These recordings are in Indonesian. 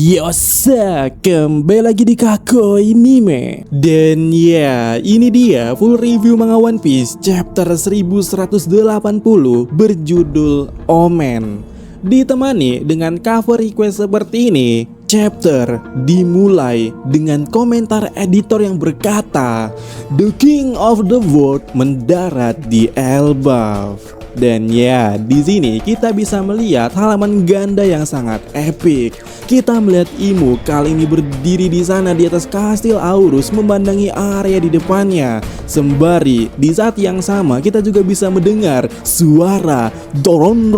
Yosa, kembali lagi di Kakoi Mime. Dan ya, ini dia full review manga One Piece chapter 1180 berjudul Omen. Ditemani dengan cover request seperti ini. Chapter dimulai dengan komentar editor yang berkata, "The King of the World mendarat di Elbaf." Dan ya, di sini kita bisa melihat halaman ganda yang sangat epik. Kita melihat Imu kali ini berdiri di sana di atas kastil Aurus memandangi area di depannya. Sembari di saat yang sama kita juga bisa mendengar suara doron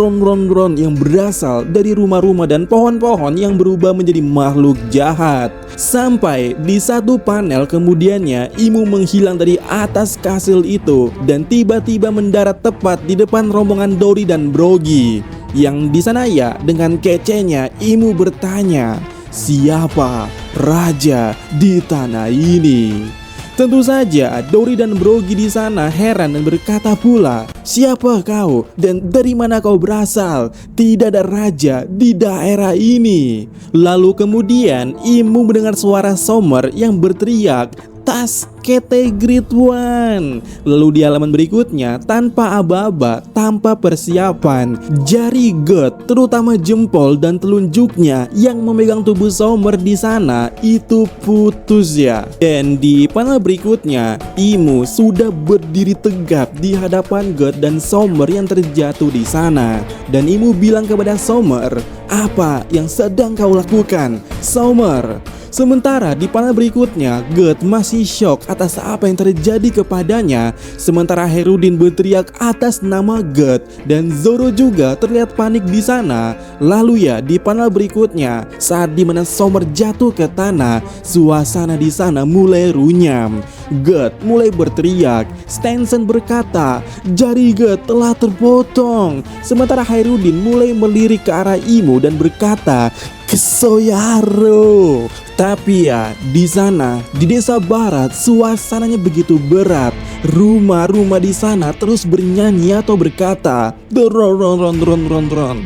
yang berasal dari rumah-rumah dan pohon-pohon yang berubah menjadi makhluk jahat. Sampai di satu panel kemudiannya Imu menghilang dari atas kastil itu dan tiba-tiba mendarat tepat di depan rombongan Dori dan Brogy. Yang di sana ya dengan kecenya Imu bertanya, "Siapa raja di tanah ini?" Tentu saja Dori dan Brogy di sana heran dan berkata pula, "Siapa kau dan dari mana kau berasal? Tidak ada raja di daerah ini." Lalu kemudian Imu mendengar suara Sommer yang berteriak, "Tas Kete Great One." Lalu di halaman berikutnya, tanpa aba-aba, tanpa persiapan, jari God, terutama jempol dan telunjuknya yang memegang tubuh Sommer di sana itu putus ya. Dan di panel berikutnya, Imu sudah berdiri tegap di hadapan God dan Sommer yang terjatuh di sana. Dan Imu bilang kepada Sommer, "Apa yang sedang kau lakukan, Sommer?" Sementara di panel berikutnya, God masih shock atas apa yang terjadi kepadanya. Sementara Herudin berteriak atas nama God dan Zoro juga terlihat panik di sana. Lalu ya di panel berikutnya, saat dimana Sommer jatuh ke tanah, suasana di sana mulai runyam. God mulai berteriak. Stanson berkata, "Jari God telah terpotong." Sementara Herudin mulai melirik ke arah Imu dan berkata, "Kesoyaro." Tapi ya, di sana, di desa barat, suasananya begitu berat. Rumah-rumah di sana terus bernyanyi atau berkata, "Dron."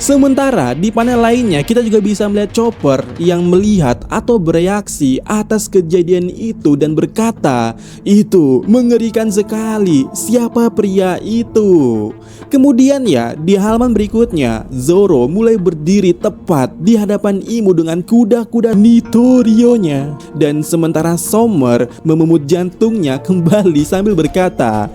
Sementara di panel lainnya kita juga bisa melihat Chopper yang melihat atau bereaksi atas kejadian itu dan berkata, "Itu mengerikan sekali, siapa pria itu?" Kemudian ya di halaman berikutnya, Zoro mulai berdiri tepat di hadapan Imu dengan kuda-kuda Nitorionya. Dan sementara Sommer mememut jantungnya kembali sambil berkata,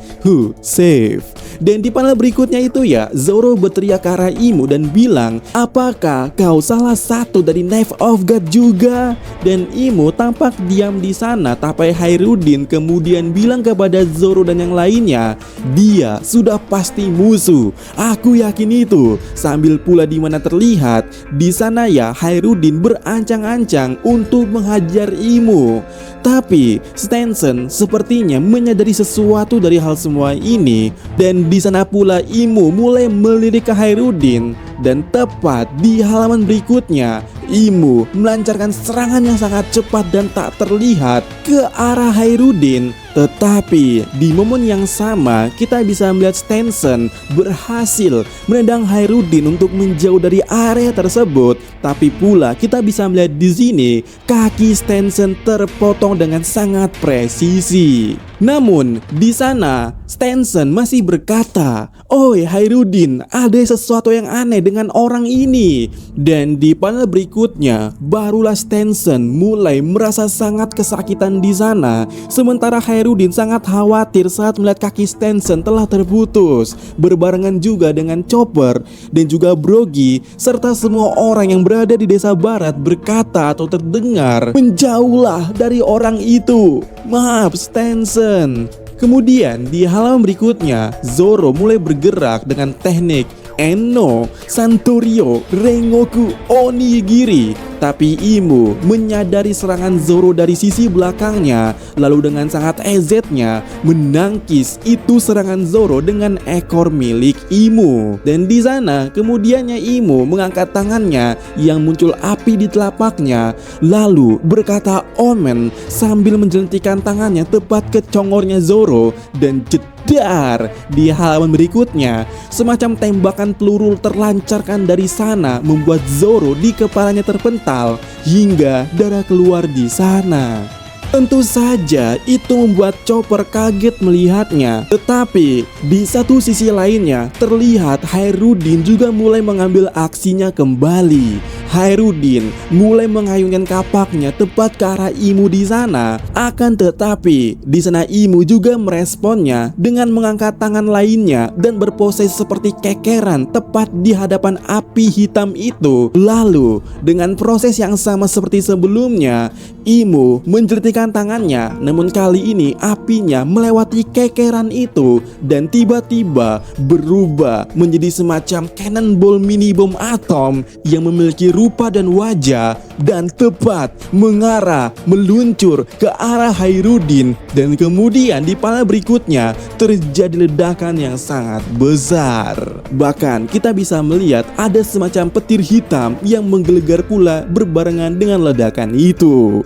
"Safe." Dan di panel berikutnya itu ya, Zoro berteriak ke arah Imu dan bilang, "Apakah kau salah satu dari Knife of God juga?" Dan Imu tampak diam di sana, tapi Herudin kemudian bilang kepada Zoro dan yang lainnya, "Dia sudah pasti musuh. Aku yakin itu." Sambil pula di mana terlihat di sana ya Herudin berancang-ancang untuk menghajar Imu. Tapi Stanson sepertinya menyadari sesuatu dari hal semua ini. Dan di sana pula Imu mulai melirik ke Herudin. Dan tepat di halaman berikutnya, Imu melancarkan serangan yang sangat cepat dan tak terlihat ke arah Herudin. Tetapi di momen yang sama kita bisa melihat Stanson berhasil menendang Herudin untuk menjauh dari area tersebut. Tapi pula kita bisa melihat di sini kaki Stanson terpotong dengan sangat presisi. Namun di sana Stanson masih berkata, "Oi Herudin, ada sesuatu yang aneh dengan orang ini." Dan di panel berikutnya barulah Stanson mulai merasa sangat kesakitan di sana. Sementara Herudin sangat khawatir saat melihat kaki Stanson telah terputus. Berbarengan juga dengan Chopper dan juga Brogy serta semua orang yang berada di desa barat berkata atau terdengar, "Menjauhlah dari orang itu. Maaf Stanson." Kemudian di halaman berikutnya, Zoro mulai bergerak dengan teknik Enno, Santorio, Rengoku, Onigiri. Tapi Imu menyadari serangan Zoro dari sisi belakangnya, lalu dengan sangat EZ-nya menangkis itu serangan Zoro dengan ekor milik Imu. Dan di sana kemudiannya Imu mengangkat tangannya yang muncul api di telapaknya, lalu berkata "Omen" sambil menjelentikan tangannya tepat ke congornya Zoro dan jedar. Di halaman berikutnya, semacam tembakan peluru terlancarkan dari sana membuat Zoro di kepalanya terpental hingga darah keluar di sana. Tentu saja itu membuat Chopper kaget melihatnya. Tetapi di satu sisi lainnya terlihat Hairudin juga mulai mengambil aksinya kembali. Hairudin mulai mengayunkan kapaknya tepat ke arah Imu di sana. Akan tetapi di sana Imu juga meresponnya dengan mengangkat tangan lainnya dan berpose seperti kekeran tepat di hadapan api hitam itu. Lalu dengan proses yang sama seperti sebelumnya, Imu menjentikan tangannya, namun kali ini apinya melewati kekeran itu dan tiba-tiba berubah menjadi semacam cannonball mini bom atom yang memiliki rupa dan wajah dan tepat mengarah meluncur ke arah Hairudin, dan kemudian di panel berikutnya terjadi ledakan yang sangat besar. Bahkan kita bisa melihat ada semacam petir hitam yang menggelegar pula berbarengan dengan ledakan itu.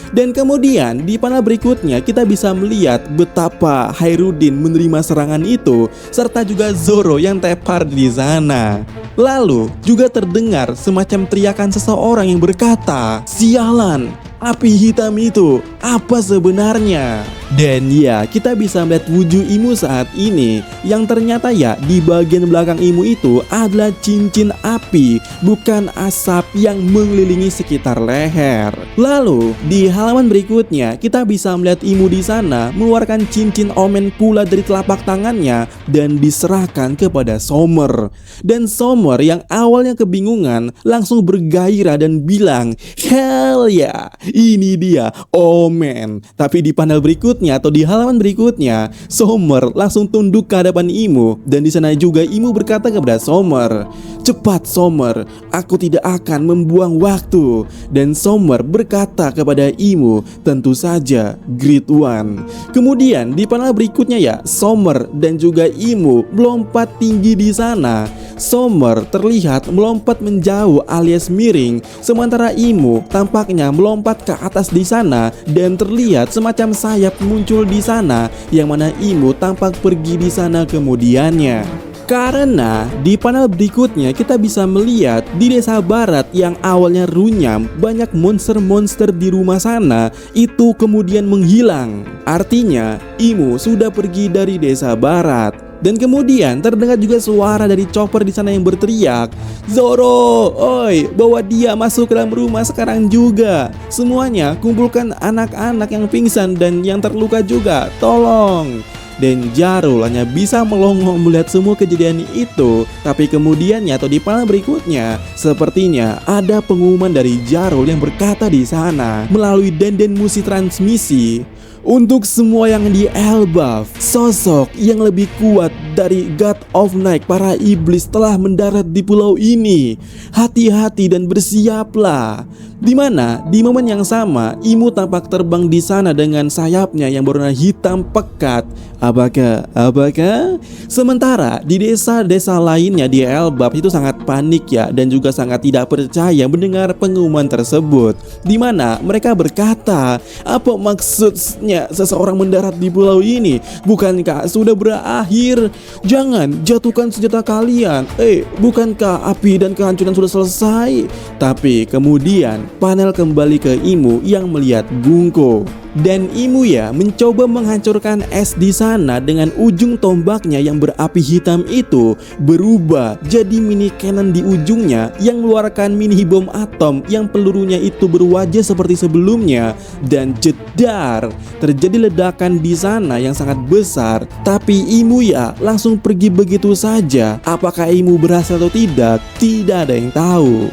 Dan kemudian di panel berikutnya kita bisa melihat betapa Hairudin menerima serangan itu serta juga Zoro yang tepar di sana. Lalu juga terdengar semacam teriakan seseorang yang berkata, "Sialan, api hitam itu apa sebenarnya?" Dan ya, kita bisa melihat wujud Imu saat ini yang ternyata ya di bagian belakang Imu itu adalah cincin api, bukan asap yang mengelilingi sekitar leher. Lalu di halaman berikutnya kita bisa melihat Imu di sana mengeluarkan cincin omen pula dari telapak tangannya dan diserahkan kepada Summer. Dan Summer yang awalnya kebingungan langsung bergairah dan bilang, "Hell ya, ini dia omen." Tapi di panel berikutnya atau di halaman berikutnya, Summer langsung tunduk ke hadapan Imu, dan di sana juga Imu berkata kepada Summer, "Cepat Summer, aku tidak akan membuang waktu." Dan Summer berkata kepada Imu, "Tentu saja, Great One." Kemudian di panel berikutnya ya, Summer dan juga Imu melompat tinggi di sana. Summer terlihat melompat menjauh alias miring, sementara Imu tampaknya melompat ke atas di sana dan terlihat semacam sayap muncul di sana, yang mana Imu tampak pergi di sana kemudiannya. Karena di panel berikutnya kita bisa melihat di desa barat yang awalnya runyam, banyak monster-monster di rumah sana itu kemudian menghilang. Artinya Imu sudah pergi dari desa barat. Dan kemudian terdengar juga suara dari Chopper di sana yang berteriak, "Zoro, oi, bawa dia masuk ke dalam rumah sekarang juga. Semuanya kumpulkan anak-anak yang pingsan dan yang terluka juga, tolong." Dan Jarul hanya bisa melongo melihat semua kejadian itu. Tapi kemudiannya atau di panel berikutnya, sepertinya ada pengumuman dari Jarul yang berkata di sana melalui denden musik transmisi, "Untuk semua yang di Elbaf, sosok yang lebih kuat dari God of Night, para iblis telah mendarat di pulau ini. Hati-hati dan bersiaplah." Dimana di momen yang sama Imu tampak terbang di sana dengan sayapnya yang berwarna hitam pekat. Apakah? Sementara di desa-desa lainnya di Elbaf itu sangat panik ya, dan juga sangat tidak percaya mendengar pengumuman tersebut. Dimana mereka berkata, "Apa maksudnya seseorang mendarat di pulau ini? Bukankah sudah berakhir? Jangan jatuhkan senjata kalian. Bukankah api dan kehancuran sudah selesai?" Tapi kemudian panel kembali ke Imu yang melihat Gungko. Dan Imu ya mencoba menghancurkan es di sana dengan ujung tombaknya yang berapi hitam itu berubah jadi mini cannon di ujungnya yang mengeluarkan mini bom atom yang pelurunya itu berwajah seperti sebelumnya. Dan jedar, terjadi ledakan di sana yang sangat besar. Tapi Imu ya langsung pergi begitu saja. Apakah Imu berhasil atau tidak? Tidak ada yang tahu.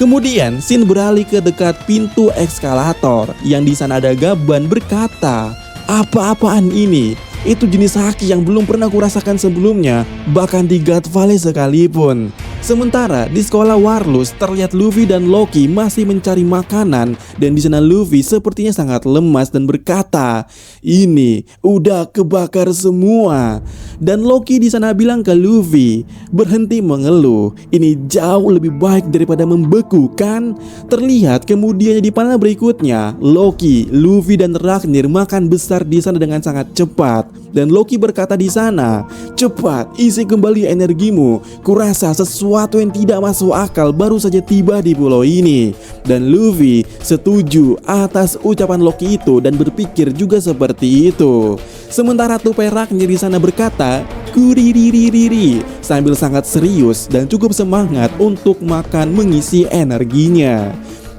Kemudian scene beralih ke dekat pintu ekskalator yang di sana ada Gaban berkata, "Apa-apaan ini? Itu jenis haki yang belum pernah kurasakan sebelumnya, bahkan di God Valley sekalipun." Sementara di sekolah Warlus terlihat Luffy dan Loki masih mencari makanan, dan di sana Luffy sepertinya sangat lemas dan berkata, "Ini udah kebakar semua." Dan Loki di sana bilang ke Luffy, "Berhenti mengeluh, ini jauh lebih baik daripada membeku kan?" Terlihat kemudian di panel berikutnya, Loki, Luffy dan Ragnar makan besar di sana dengan sangat cepat. Dan Loki berkata di sana, "Cepat isi kembali energimu. Kurasa sesuatu yang tidak masuk akal baru saja tiba di pulau ini." Dan Luffy setuju atas ucapan Loki itu dan berpikir juga seperti itu. Sementara tupai Ragnar di sana berkata, "Kuriririri," sambil sangat serius dan cukup semangat untuk makan mengisi energinya.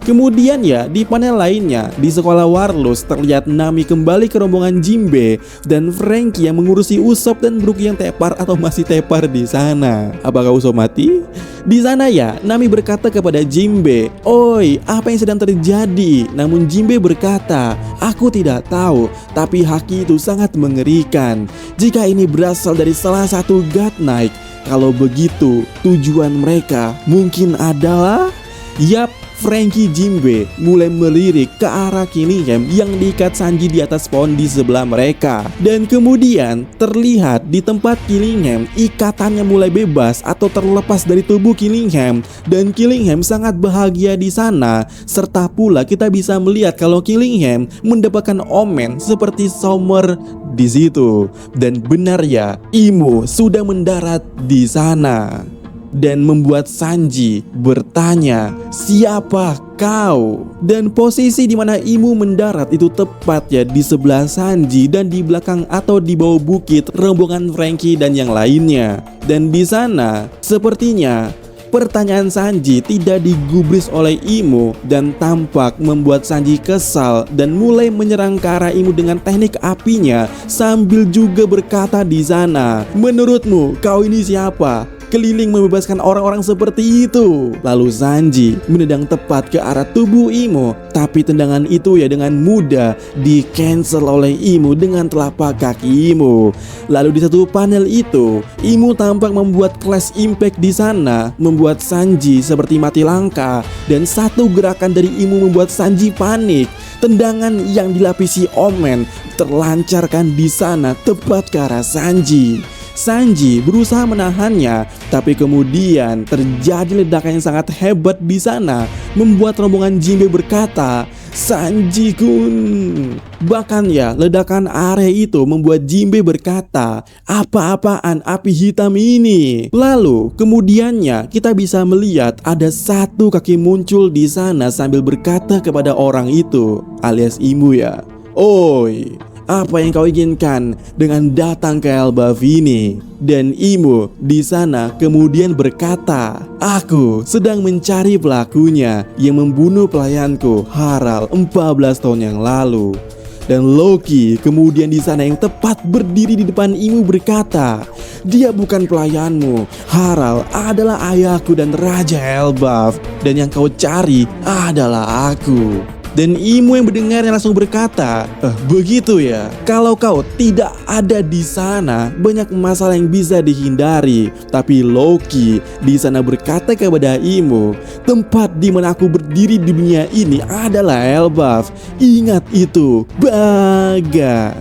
Kemudian ya di panel lainnya di sekolah Warlus terlihat Nami kembali ke rombongan Jinbe dan Franky yang mengurusi Usopp dan Brook yang tepar atau masih tepar di sana. Apakah Usopp mati? Di sana ya Nami berkata kepada Jinbe, "Oi, apa yang sedang terjadi?" Namun Jinbe berkata, "Aku tidak tahu, tapi haki itu sangat mengerikan. Jika ini berasal dari salah satu God Knight, kalau begitu tujuan mereka mungkin adalah..." Yap, Franky Jinbe mulai melirik ke arah Killingham yang diikat Sanji di atas pohon di sebelah mereka. Dan kemudian terlihat di tempat Killingham ikatannya mulai bebas atau terlepas dari tubuh Killingham. Dan Killingham sangat bahagia di sana. Serta pula kita bisa melihat kalau Killingham mendapatkan omen seperti Summer di situ. Dan benar ya, Imo sudah mendarat di sana. Dan membuat Sanji bertanya, "Siapa kau?" Dan posisi di mana Imu mendarat itu tepat ya di sebelah Sanji dan di belakang atau di bawah bukit rombongan Franky dan yang lainnya. Dan di sana sepertinya pertanyaan Sanji tidak digubris oleh Imo dan tampak membuat Sanji kesal dan mulai menyerang ke arah Imo dengan teknik apinya sambil juga berkata di sana, "Menurutmu kau ini siapa? Keliling membebaskan orang-orang seperti itu." Lalu Sanji menendang tepat ke arah tubuh Imo, tapi tendangan itu ya dengan mudah di cancel oleh Imo dengan telapak kaki Imo. Lalu di satu panel itu, Imo tampak membuat clash impact di sana, membuat Sanji seperti mati langka, dan satu gerakan dari Imo membuat Sanji panik. Tendangan yang dilapisi omen terlancarkan di sana tepat ke arah Sanji. Sanji berusaha menahannya, tapi kemudian terjadi ledakan yang sangat hebat di sana, membuat rombongan Jinbe berkata, "Sanji-kun." Bahkan ya, ledakan area itu membuat Jinbe berkata, "Apa-apaan api hitam ini?" Lalu kemudiannya kita bisa melihat ada satu kaki muncul di sana sambil berkata kepada orang itu, alias Imu ya, "Oi, apa yang kau inginkan dengan datang ke Elbaf ini?" Dan Imo di sana kemudian berkata, "Aku sedang mencari pelakunya yang membunuh pelayanku Harald 14 tahun yang lalu." Dan Loki kemudian di sana yang tepat berdiri di depan Imo berkata, "Dia bukan pelayanmu. Harald adalah ayahku dan Raja Elbaf, dan yang kau cari adalah aku." Dan Imo yang mendengarnya langsung berkata, "Begitu ya. Kalau kau tidak ada di sana, banyak masalah yang bisa dihindari." Tapi Loki di sana berkata kepada Imo, "Tempat di mana aku berdiri di dunia ini adalah Elbaf. Ingat itu, Baga."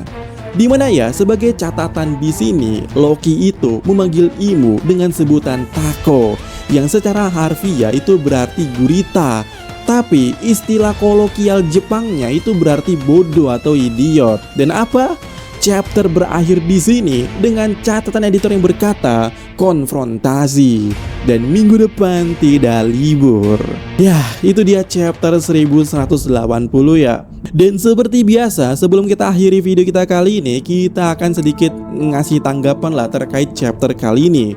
Di mana ya sebagai catatan di sini, Loki itu memanggil Imo dengan sebutan Tako, yang secara harfiah itu berarti gurita. Tapi istilah kolokial Jepangnya itu berarti bodoh atau idiot. Dan apa? Chapter berakhir di sini dengan catatan editor yang berkata, "Konfrontasi, dan minggu depan tidak libur." Ya, itu dia chapter 1180 ya. Dan seperti biasa, sebelum kita akhiri video kita kali ini, kita akan sedikit ngasih tanggapan lah terkait chapter kali ini.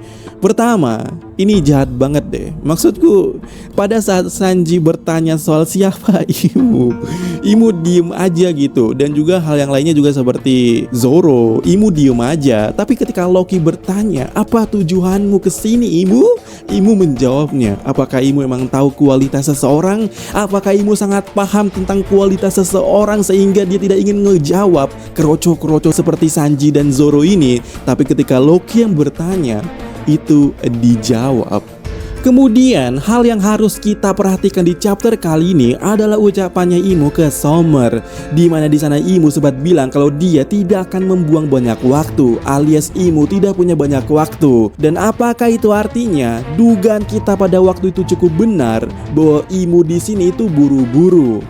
Pertama, ini jahat banget deh. Maksudku, pada saat Sanji bertanya soal siapa Imo diem aja gitu. Dan juga hal yang lainnya juga seperti Zoro, Imo diem aja. Tapi ketika Loki bertanya, "Apa tujuanmu kesini, Imo?" Imo menjawabnya, apakah Imo emang tahu kualitas seseorang? Apakah Imo sangat paham tentang kualitas seseorang sehingga dia tidak ingin ngejawab keroco-keroco seperti Sanji dan Zoro ini? Tapi ketika Loki yang bertanya, itu dijawab. Kemudian hal yang harus kita perhatikan di chapter kali ini adalah ucapannya Imo ke Summer, di mana di sana Imo sempat bilang kalau dia tidak akan membuang banyak waktu, alias Imo tidak punya banyak waktu. Dan apakah itu artinya? Dugaan kita pada waktu itu cukup benar bahwa Imo di sini itu buru-buru.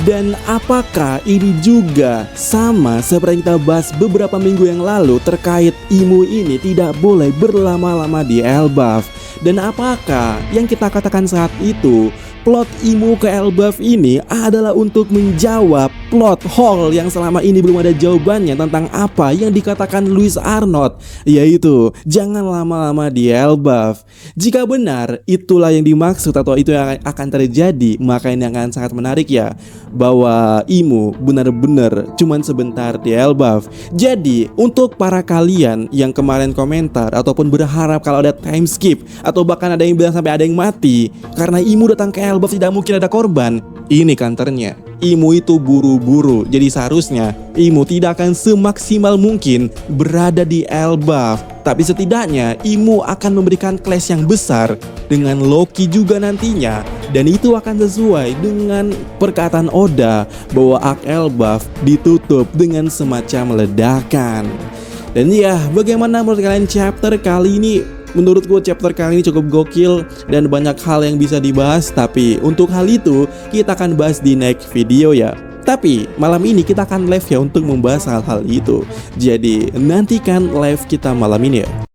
Dan apakah ini juga sama seperti yang kita bahas beberapa minggu yang lalu terkait Imo ini tidak boleh berlama-lama di Elbaf? Dan apakah yang kita katakan saat itu plot Imo ke Elbaf ini adalah untuk menjawab plot hole yang selama ini belum ada jawabannya tentang apa yang dikatakan Louis Arnott, yaitu jangan lama-lama di Elbaf. Jika benar itulah yang dimaksud atau itu yang akan terjadi, maka ini akan sangat menarik ya, bahwa Imo benar-benar cuman sebentar di Elbaf. Jadi untuk para kalian yang kemarin komentar ataupun berharap kalau ada time skip, atau bahkan ada yang bilang sampai ada yang mati karena Imo datang ke Elbaf tidak mungkin ada korban, ini counternya. Imo itu buru-buru, jadi seharusnya Imo tidak akan semaksimal mungkin berada di Elbaf. Tapi setidaknya Imo akan memberikan clash yang besar dengan Loki juga nantinya. Dan itu akan sesuai dengan perkataan Oda bahwa Ark Elbaf ditutup dengan semacam ledakan. Dan ya, bagaimana menurut kalian chapter kali ini? Menurutku chapter kali ini cukup gokil dan banyak hal yang bisa dibahas. Tapi untuk hal itu kita akan bahas di next video ya. Tapi malam ini kita akan live ya untuk membahas hal-hal itu. Jadi nantikan live kita malam ini ya.